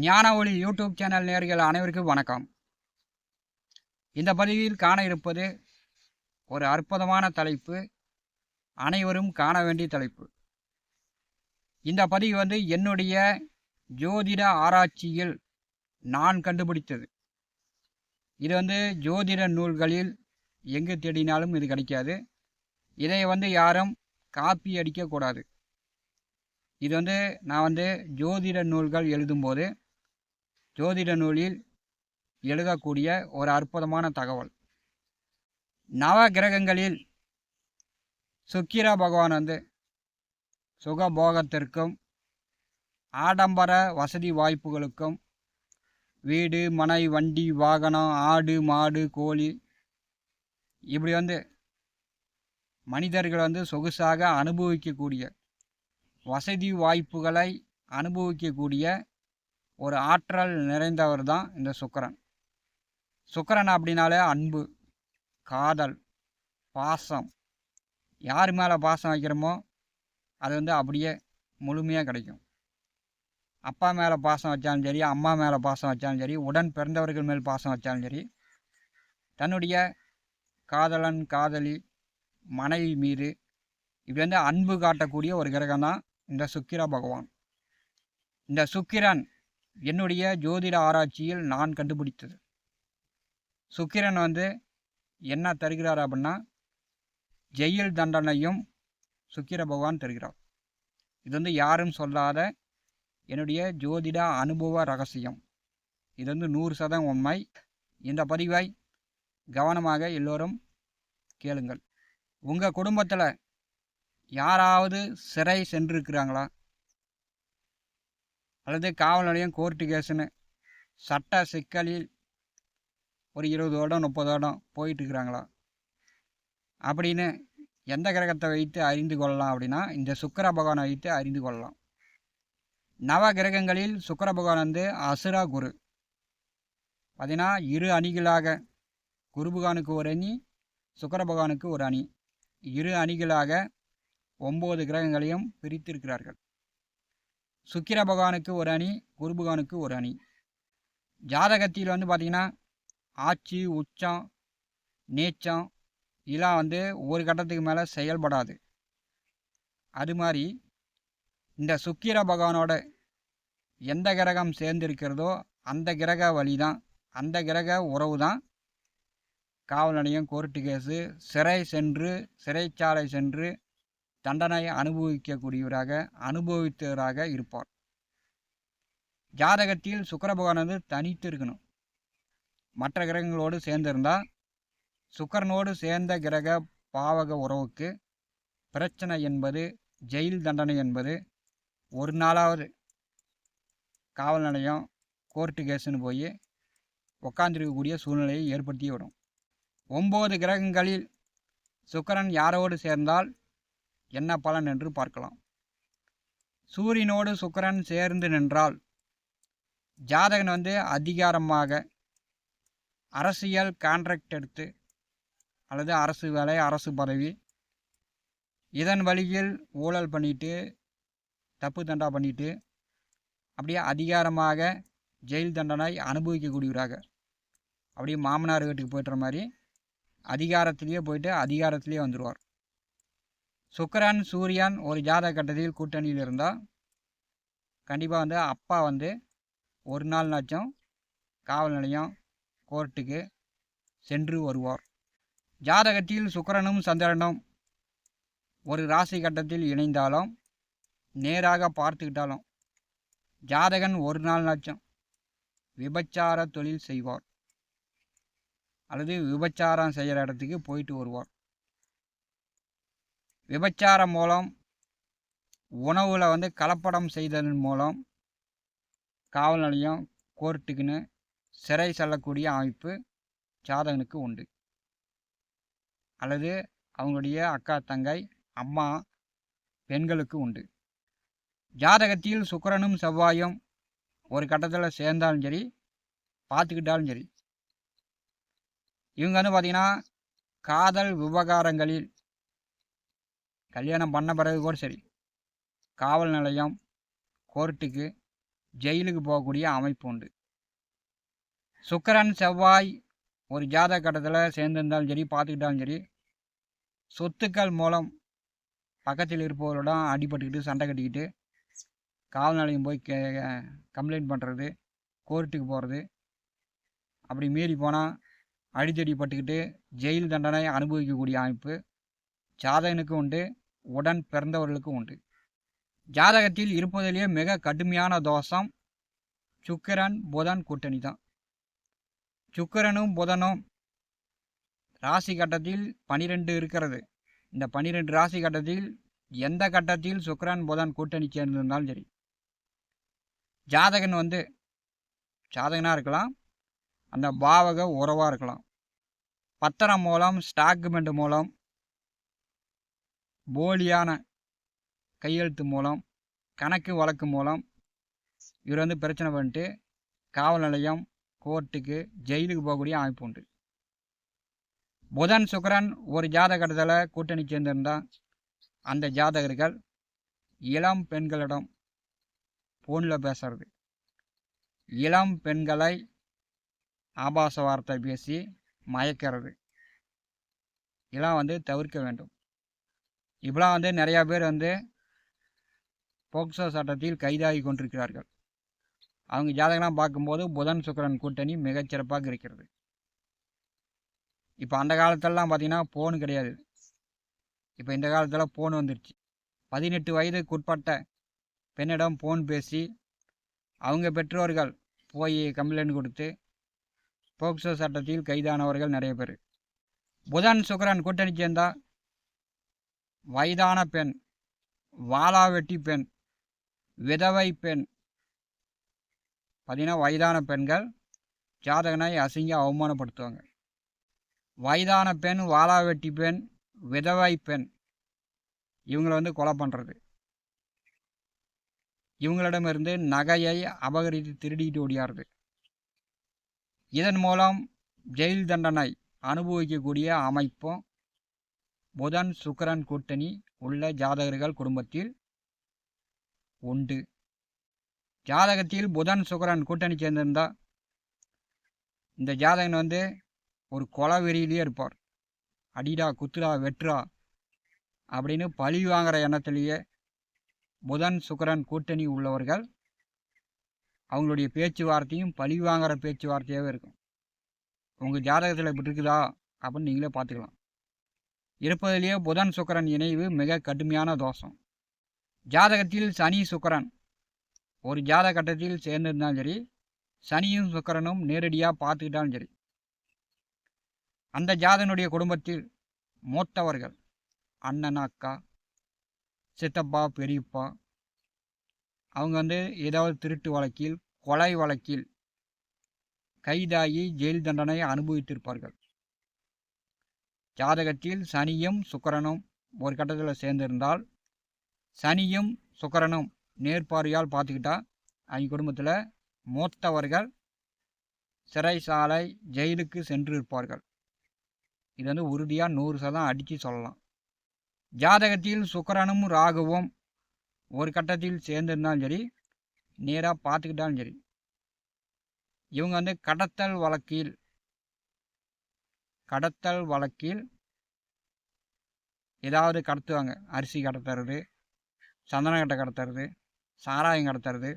ஞான ஒளி YouTube channel நேயர்கள் அனைவருக்கும் வணக்கம். இந்த பதிவில் காண இருப்பது ஒரு அற்புதமான தலைப்பு, அனைவரும் காண வேண்டிய தலைப்பு. இந்த பதிவு என்னுடைய ஜோதிட ஆராய்ச்சியில் நான் கண்டுபிடித்தது. இது ஜோதிட நூல்களில் எங்கு தேடினாலும் இது கிடைக்காது. இதை யாரும் காப்பி அடிக்கக்கூடாது. இது நான் ஜோதிட நூல்கள் எழுதும்போது ஜோதிட நூலில் எழுதக்கூடிய ஒரு அற்புதமான தகவல். நவ கிரகங்களில் சுக்கிர பகவான் சுகபோகத்திற்கும் ஆடம்பர வசதி வாய்ப்புகளுக்கும், வீடு மனை வண்டி வாகனம் ஆடு மாடு கோழி இப்படி மனிதர்கள் சொகுசாக அனுபவிக்கக்கூடிய வசதி வாய்ப்புகளை அனுபவிக்கக்கூடிய ஒரு ஆற்றல் நிறைந்தவர் தான் இந்த சுக்கிரன். சுக்கிரன் அப்படின்னாலே அன்பு, காதல், பாசம். யார் மேலே பாசம் வைக்கிறோமோ அது அப்படியே முழுமையாக கிடைக்கும். அப்பா மேலே பாசம் வச்சாலும் சரி, அம்மா மேலே பாசம் வச்சாலும் சரி, உடன் பிறந்தவர்கள் மேல் பாசம் வச்சாலும் சரி, தன்னுடைய காதலன் காதலி மனைவி மீது இப்படி அன்பு காட்டக்கூடிய ஒரு கிரகம் தான் இந்த சுக்கிர பகவான். இந்த சுக்கிரன் என்னுடைய ஜோதிட ஆராய்ச்சியில் நான் கண்டுபிடித்தது. சுக்கிரன் என்ன தருகிறார் அப்படின்னா, ஜெயில் தண்டனையும் சுக்கிர பகவான் தருகிறார். இது யாரும் சொல்லாத என்னுடைய ஜோதிட அனுபவ ரகசியம். இது 100% உண்மை. இந்த பதிவை கவனமாக எல்லோரும் கேளுங்கள். உங்கள் குடும்பத்தில் யாராவது சிறை சென்றிருக்கிறாங்களா? அல்லது காவல் நிலையம் கோர்ட்டு கேஸுன்னு சட்ட சிக்கலில் ஒரு 20 வருடம் 30 வருடம் போயிட்டுருக்கிறாங்களா அப்படின்னு எந்த கிரகத்தை வைத்து அறிந்து கொள்ளலாம் அப்படின்னா, இந்த சுக்கிர பகவானை வைத்து அறிந்து கொள்ளலாம். நவ கிரகங்களில் சுக்கிர பகவான் அசுரா குரு. பார்த்தீங்கன்னா 2 அணிகளாக, குரு பகவானுக்கு ஒரு அணி, சுக்கிர பகவானுக்கு ஒரு அணி, 2 அணிகளாக 9 கிரகங்களையும் பிரித்திருக்கிறார்கள். சுக்கிர பகவானுக்கு ஒரு அணி, குரு பகவானுக்கு ஒரு அணி. ஜாதகத்தில் பார்த்தீங்கன்னா ஆட்சி, உச்சம், நீச்சம் இதெல்லாம் ஒரு கட்டத்துக்கு மேலே செயல்படாது. அது மாதிரி இந்த சுக்கிர பகவானோட எந்த கிரகம் சேர்ந்திருக்கிறதோ அந்த கிரக வழி தான், அந்த கிரக உறவு தான் காவல் நிலையம் கோர்ட்டு கேஸு, சிறைச்சாலை சென்று தண்டனை அனுபவித்தவராக இருப்பார். ஜாதகத்தில் சுக்கிர பகவான் தனித்து இருக்கணும். மற்ற கிரகங்களோடு சேர்ந்திருந்தால் சுக்கிரனோடு சேர்ந்த கிரக பாவக உறவுக்கு பிரச்சனை என்பது, ஜெயில் தண்டனை என்பது ஒரு நாளாவது காவல் நிலையம் கோர்ட்டு கேஸுன்னு போய் உக்காந்துருக்கக்கூடிய சூழ்நிலையை ஏற்படுத்தி விடும். 9 கிரகங்களில் சுக்கிரன் யாரோடு சேர்ந்தால் என்ன பலன் என்று பார்க்கலாம். சூரியனோடு சுக்கிரன் சேர்ந்து நின்றால் ஜாதகன் அதிகாரமாக அரசியல் கான்ட்ராக்ட் எடுத்து அல்லது அரசு வேலை, அரசு பதவி, இதன் வழியில் ஊழல் பண்ணிட்டு, தப்பு தண்டா பண்ணிட்டு, அப்படியே அதிகாரமாக ஜெயில் தண்டனை அனுபவிக்கக்கூடியவராக, அப்படியே மாமனார் வீட்டுக்கு போய்ட்டுற மாதிரி அதிகாரத்திலேயே போயிட்டு அதிகாரத்திலேயே வந்துடுவார். சுக்கிரன் சூரியன் ஒரு ஜாதக கட்டத்தில் கூட்டணியில் இருந்தால் கண்டிப்பாக அப்பா ஒரு நாள்னாச்சும் காவல் நிலையம் கோர்ட்டுக்கு சென்று வருவார். ஜாதகத்தில் சுக்கிரனும் சந்திரனும் ஒரு ராசி கட்டத்தில் இணைந்தாலும், நேராக பார்த்துக்கிட்டாலும் ஜாதகன் ஒரு நாள்னாச்சும் விபச்சார தொழில் செய்வார் அல்லது விபச்சாரம் செய்கிற இடத்துக்கு போயிட்டு வருவார். விபச்சாரம் மூலம், உணவில் கலப்படம் செய்ததன் மூலம் காவல் நிலையம் கோர்ட்டுக்குன்னு சிறை செல்லக்கூடிய அமைப்பு ஜாதகனுக்கு உண்டு. அல்லது அவங்களுடைய அக்கா தங்கை அம்மா பெண்களுக்கு உண்டு. ஜாதகத்தில் சுக்கிரனும் செவ்வாயும் ஒரு கட்டத்தில் சேர்ந்தாலும் சரி, பார்த்துக்கிட்டாலும் சரி, இவங்க பார்த்திங்கன்னா காதல் விவகாரங்களில் கல்யாணம் பண்ண பிறகு கூட சரி, காவல் நிலையம் கோர்ட்டுக்கு ஜெயிலுக்கு போகக்கூடிய அமைப்பு உண்டு. சுக்கிரன் செவ்வாய் ஒரு ஜாதக கட்டத்தில் சேர்ந்திருந்தாலும் சரி, பார்த்துக்கிட்டாலும் சரி, சொத்துக்கள் மூலம் பக்கத்தில் இருப்பவர்களிடம் அடிபட்டுக்கிட்டு சண்டை கட்டிக்கிட்டு காவல் நிலையம் போய் கம்ப்ளைண்ட் பண்ணுறது, கோர்ட்டுக்கு போகிறது, அப்படி மீறி போனால் அடித்தடி பட்டுக்கிட்டு ஜெயில் தண்டனை அனுபவிக்கக்கூடிய அமைப்பு ஜாதகனுக்கும் உண்டு, உடன் பிறந்தவர்களுக்கும் உண்டு. ஜாதகத்தில் இருப்பதிலேயே மிக கடுமையான தோஷம் சுக்கிரன் புதன் கூட்டணி தான். சுக்கிரனும் புதனும் ராசி கட்டத்தில் 12 இருக்கிறது. இந்த 12 ராசி கட்டத்தில் எந்த கட்டத்தில் சுக்கிரன் புதன் கூட்டணி சேர்ந்திருந்தாலும் சரி, ஜாதகன் ஜாதகனாக இருக்கலாம், அந்த பாவக உறவாக இருக்கலாம், பத்திரம் மூலம், ஸ்டாக்குமெண்ட் மூலம், போலியான கையெழுத்து மூலம், கணக்கு வழக்கு மூலம் இவர் பிரச்சனை பண்ணிட்டு காவல் நிலையம், கோர்ட்டுக்கு, ஜெயிலுக்கு போகக்கூடிய அமைப்பு உண்டு. புதன் சுக்கிரன் ஒரு ஜாதகத்தில் கூட்டணி சேர்ந்திருந்தால் அந்த ஜாதகர்கள் இளம் பெண்களிடம் ஃபோனில் பேசுறது, இளம் பெண்களை ஆபாச வார்த்தை பேசி மயக்கிறது, இதெல்லாம் தவிர்க்க வேண்டும். இப்பெல்லாம் நிறையா பேர் போக்சோ சட்டத்தில் கைதாகி கொண்டிருக்கிறார்கள். அவங்க ஜாதகம்லாம் பார்க்கும்போது புதன் சுக்கிரன் கூட்டணி மிகச்சிறப்பாக இருக்கிறது. இப்போ அந்த காலத்திலலாம் பார்த்திங்கன்னா ஃபோனு கிடையாது. இப்போ இந்த காலத்தில் ஃபோன் வந்துருச்சு. 18 வயதுக்குட்பட்ட பெண்ணிடம் ஃபோன் பேசி அவங்க பெற்றோர்கள் போய் கம்ப்ளைண்ட் கொடுத்து போக்சோ சட்டத்தில் கைதானவர்கள் நிறைய பேர். புதன் சுக்கிரன் கூட்டணி சேர்ந்தால் வயதான பெண், வாளாவெட்டி பெண், விதவை பெண், பார்த்திங்கன்னா வயதான பெண்கள் ஜாதகனை அசிங்க அவமானப்படுத்துவாங்க. வயதான பெண், வாளாவெட்டி பெண், விதவை பெண், இவங்களை கொலை பண்ணுறது, இவங்களிடமிருந்து நகையை அபகரித்து திருடிட்டு ஓடியாருது. இதன் மூலம் ஜெயில் தண்டனை அனுபவிக்கக்கூடிய அமைப்பும் புதன் சுக்கிரன் கூட்டணி உள்ள ஜாதகர்கள் குடும்பத்தில் உண்டு. ஜாதகத்தில் புதன் சுக்கிரன் கூட்டணி சேர்ந்திருந்தால் இந்த ஜாதகன் ஒரு கொலை வெறியிலேயே இருப்பார். அடிடா, குத்துடா, வெட்டுறா அப்படின்னு பழி வாங்குற எண்ணத்திலேயே புதன் சுக்கிரன் கூட்டணி உள்ளவர்கள் அவங்களுடைய பேச்சுவார்த்தையும் பழி வாங்குற பேச்சுவார்த்தையாகவே இருக்கும். உங்கள் ஜாதகத்தில் இப்படி இருக்குதா அப்படின்னு நீங்களே பார்த்துக்கலாம். இருப்பதிலேயே புதன் சுக்கிரன் இணைவு மிக கடுமையான தோஷம். ஜாதகத்தில் சனி சுக்கிரன் ஒரு ஜாதக கட்டத்தில் சேர்ந்திருந்தாலும் சரி, சனியும் சுக்கிரனும் நேரடியாக பார்த்துக்கிட்டாலும் சரி, அந்த ஜாதகனுடைய குடும்பத்தில் மூத்தவர்கள் அண்ணன், அக்கா, சித்தப்பா, பெரியப்பா, அவங்க ஏதாவது திருட்டு வழக்கில், கொலை வழக்கில் கைதாகி ஜெயில் தண்டனை அனுபவித்திருப்பார்கள். ஜாதகத்தில் சனியும் சுக்கிரனும் ஒரு கட்டத்தில் சேர்ந்திருந்தால் சனியும் சுக்கிரனும் நேர்பார்வையால் பார்த்துக்கிட்டா அவங்க குடும்பத்தில் மூத்தவர்கள் சிறைசாலை, ஜெயிலுக்கு சென்று இருப்பார்கள். இது உறுதியாக 100% அடித்து சொல்லலாம். ஜாதகத்தில் சுக்கிரனும் ராகுவும் ஒரு கட்டத்தில் சேர்ந்திருந்தாலும் சரி, நேராக பார்த்துக்கிட்டாலும் சரி, இவங்க கடத்தல் வழக்கில் ஏதாவது கடத்துவாங்க. அரிசி கடத்துறது, சந்தனக்கட்டை கடத்துறது, சாராயம் கடத்துறது,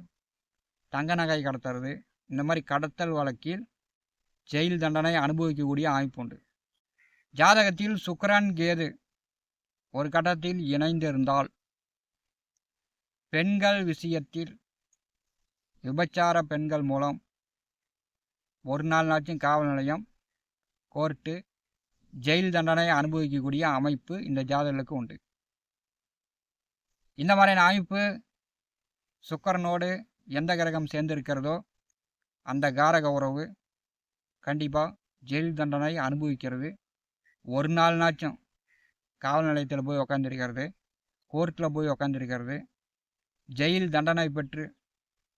தங்க நகை கடத்துறது, இந்த மாதிரி கடத்தல் வழக்கில் ஜெயில் தண்டனை அனுபவிக்கக்கூடிய அமைப்பு உண்டு. ஜாதகத்தில் சுக்கிரன் கேது ஒரு கட்டத்தில் இணைந்திருந்தால் பெண்கள் விஷயத்தில் விபச்சார பெண்கள் மூலம் ஒரு நாள்னாச்சும் காவல் நிலையம், கோர்ட்டு, ஜெயில் தண்டனை அனுபவிக்கக்கூடிய அமைப்பு இந்த ஜாதகர்களுக்கு உண்டு. இந்த மாதிரியான அமைப்பு சுக்கிரனோடு எந்த கிரகம் சேர்ந்திருக்கிறதோ அந்த காரக உறவு கண்டிப்பாக ஜெயில் தண்டனை அனுபவிக்கிறது. ஒரு நாள்னாச்சும் காவல் நிலையத்தில் போய் உக்காந்துருக்கிறது, கோர்ட்டில் போய் உக்காந்துருக்கிறது, ஜெயில் தண்டனை பெற்று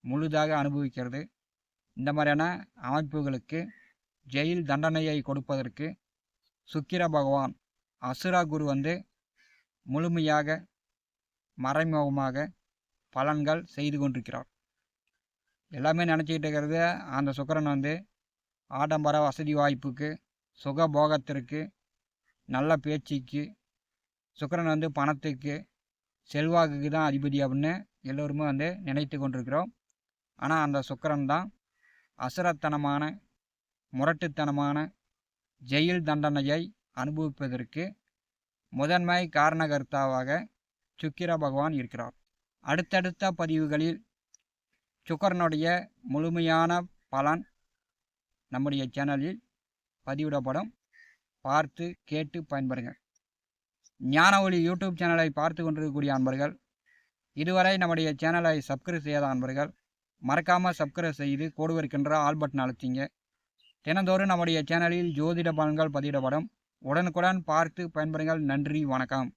முழுதாக அனுபவிக்கிறது. இந்த மாதிரியான அமைப்புகளுக்கு ஜெயில் தண்டனையை கொடுப்பதற்கு சுக்கிர பகவான், அசுரா குரு முழுமையாக மறைமுகமாக பலன்கள் செய்து கொண்டிருக்கிறார். எல்லாமே நினச்சிக்கிட்டு இருக்கிறது அந்த சுக்கிரன் வந்து ஆடம்பர வசதி வாய்ப்புக்கு, சுகபோகத்திற்கு, நல்ல பேச்சுக்கு, சுக்கிரன் வந்து பணத்துக்கு, செல்வாக்குக்கு தான் அதிபதி அப்படின்னு எல்லோருமே வந்து நினைத்து கொண்டிருக்கிறோம். ஆனால் அந்த சுக்கிரன் தான் அசுரத்தனமான, முரட்டுத்தனமான ஜெயில் தண்டனையை அனுபவிப்பதற்கு முதன்மை காரணகர்த்தாவாக சுக்கிர பகவான் இருக்கிறார். அடுத்தடுத்த பதிவுகளில் சுக்கிரனுடைய முழுமையான பலன் நம்முடைய சேனலில் பதிவிடப்படும். பார்த்து கேட்டு பயன்பெறுங்கள். ஞான ஒளி யூடியூப் சேனலை பார்த்து கொண்டிருக்கக்கூடிய அன்பர்கள், இதுவரை நம்முடைய சேனலை சப்ஸ்கிரைப் செய்யாத அன்பர்கள் மறக்காமல் சப்ஸ்கிரைப் செய்து கூடவே இருக்கின்ற ஆல் பட்டன் அழுத்திங்க. தினந்தோறும் நம்முடைய சேனலில் ஜோதிட பலன்கள் பதிவிடப்படும். உடனுக்குடன் பார்த்து பயன்பெறுங்கள். நன்றி, வணக்கம்.